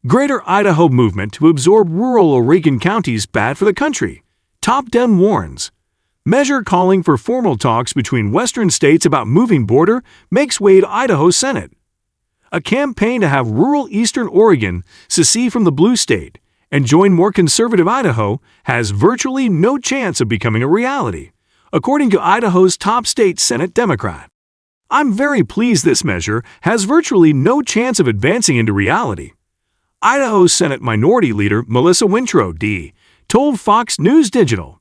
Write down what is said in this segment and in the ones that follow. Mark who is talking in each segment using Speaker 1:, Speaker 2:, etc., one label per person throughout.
Speaker 1: Greater Idaho movement to absorb rural Oregon counties bad for the country. Top Dem warns. Measure calling for formal talks between western states about moving border makes way to Idaho Senate. A campaign to have rural eastern Oregon secede from the blue state and join more conservative Idaho has virtually no chance of becoming a reality, according to Idaho's top state Senate Democrat. I'm very pleased this measure has virtually no chance of advancing into reality. Idaho Senate Minority Leader Melissa Wintrow, D., told Fox News Digital,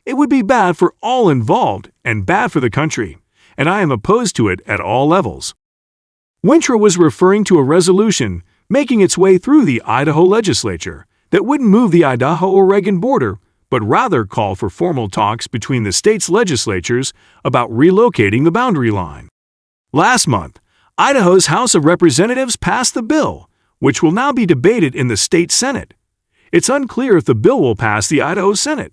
Speaker 1: "It would be bad for all involved and bad for the country, and I am opposed to it at all levels." Wintrow was referring to a resolution making its way through the Idaho legislature that wouldn't move the Idaho-Oregon border, but rather call for formal talks between the state's legislatures about relocating the boundary line. Last month, Idaho's House of Representatives passed the bill, which will now be debated in the state Senate. It's unclear if the bill will pass the Idaho Senate,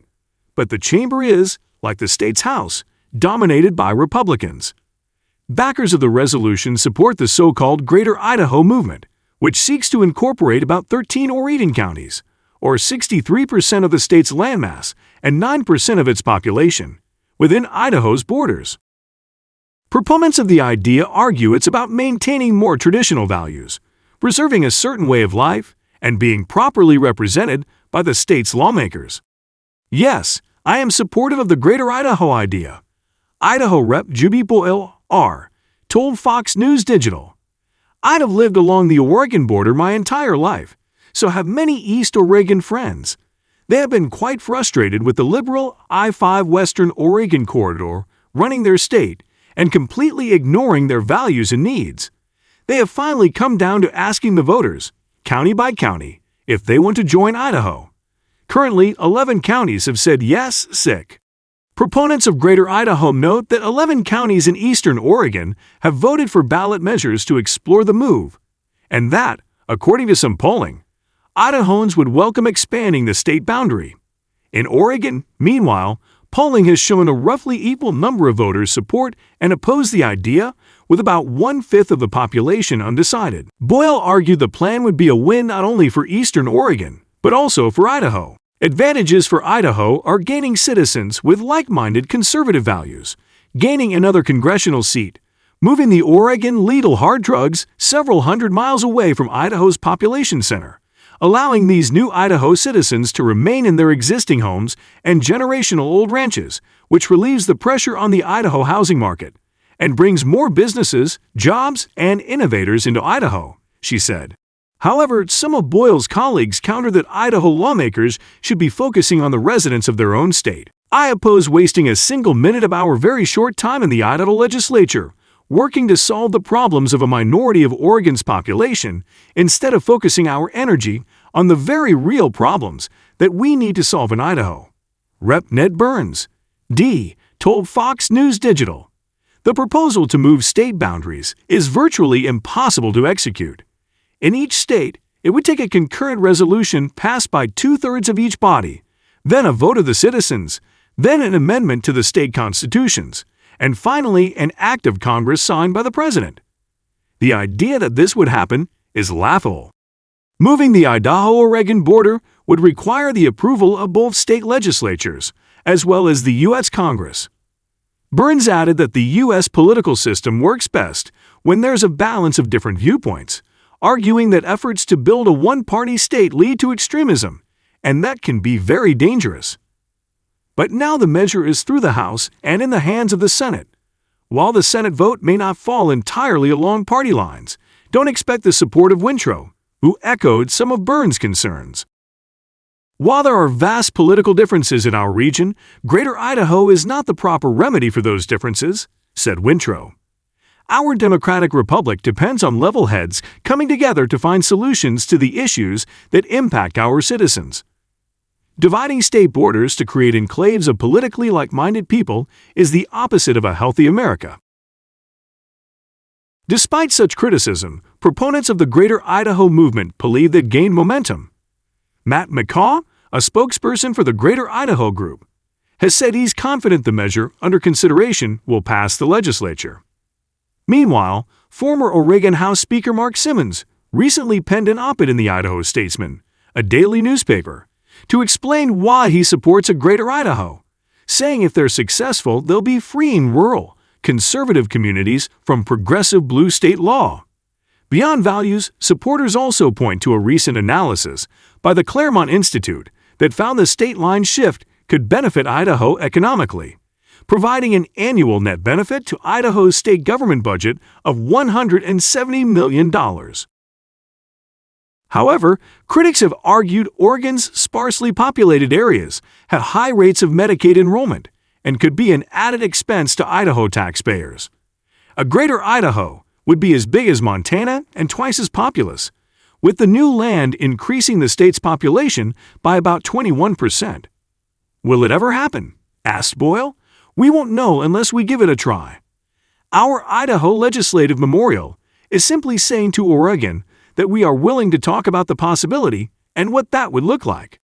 Speaker 1: but the chamber is, like the state's House, dominated by Republicans. Backers of the resolution support the so-called Greater Idaho movement, which seeks to incorporate about 13 Oregon counties, or 63% of the state's landmass and 9% of its population, within Idaho's borders. Proponents of the idea argue it's about maintaining more traditional values, preserving a certain way of life, and being properly represented by the state's lawmakers. Yes, I am supportive of the Greater Idaho idea. Idaho Rep. Juby Boyle, R., told Fox News Digital, "I'd have lived along the Oregon border my entire life, so have many East Oregon friends. They have been quite frustrated with the liberal I-5 Western Oregon corridor running their state and completely ignoring their values and needs. They have finally come down to asking the voters, county by county, if they want to join Idaho. Currently, 11 counties have said yes, sick." Proponents of Greater Idaho note that 11 counties in eastern Oregon have voted for ballot measures to explore the move, and that, according to some polling, Idahoans would welcome expanding the state boundary. In Oregon, meanwhile, polling has shown a roughly equal number of voters support and oppose the idea, with about 1/5 of the population undecided. Boyle argued the plan would be a win not only for eastern Oregon, but also for Idaho. Advantages for Idaho are gaining citizens with like-minded conservative values, gaining another congressional seat, moving the Oregon lethal hard drugs several hundred miles away from Idaho's population center, allowing these new Idaho citizens to remain in their existing homes and generational old ranches, which relieves the pressure on the Idaho housing market, and brings more businesses, jobs, and innovators into Idaho, she said. However, some of Boyle's colleagues counter that Idaho lawmakers should be focusing on the residents of their own state. "I oppose wasting a single minute of our very short time in the Idaho legislature, working to solve the problems of a minority of Oregon's population, instead of focusing our energy on the very real problems that we need to solve in Idaho," Rep. Ned Burns, D., told Fox News Digital. The proposal to move state boundaries is virtually impossible to execute. In each state, it would take a concurrent resolution passed by 2/3 of each body, then a vote of the citizens, then an amendment to the state constitutions, and finally an act of Congress signed by the president. The idea that this would happen is laughable. Moving the Idaho-Oregon border would require the approval of both state legislatures, as well as the U.S. Congress. Burns added that the U.S. political system works best when there's a balance of different viewpoints, arguing that efforts to build a one-party state lead to extremism, and that can be very dangerous. But now the measure is through the House and in the hands of the Senate. While the Senate vote may not fall entirely along party lines, don't expect the support of Wintrow, who echoed some of Burns' concerns. "While there are vast political differences in our region, Greater Idaho is not the proper remedy for those differences," said Wintrow. "Our democratic republic depends on level heads coming together to find solutions to the issues that impact our citizens. Dividing state borders to create enclaves of politically like-minded people is the opposite of a healthy America." Despite such criticism, proponents of the Greater Idaho movement believe that gained momentum. Matt McCaw, a spokesperson for the Greater Idaho Group, has said he's confident the measure under consideration will pass the legislature. Meanwhile, former Oregon House Speaker Mark Simmons recently penned an op-ed in the Idaho Statesman, a daily newspaper, to explain why he supports a greater Idaho, saying if they're successful, they'll be freeing rural, conservative communities from progressive blue state law. Beyond values, supporters also point to a recent analysis by the Claremont Institute that found the state line shift could benefit Idaho economically, providing an annual net benefit to Idaho's state government budget of $170 million. However, critics have argued Oregon's sparsely populated areas have high rates of Medicaid enrollment and could be an added expense to Idaho taxpayers. A greater Idaho would be as big as Montana and twice as populous, with the new land increasing the state's population by about 21%. Will it ever happen? Asked Boyle. We won't know unless we give it a try. Our Idaho Legislative Memorial is simply saying to Oregon that we are willing to talk about the possibility and what that would look like.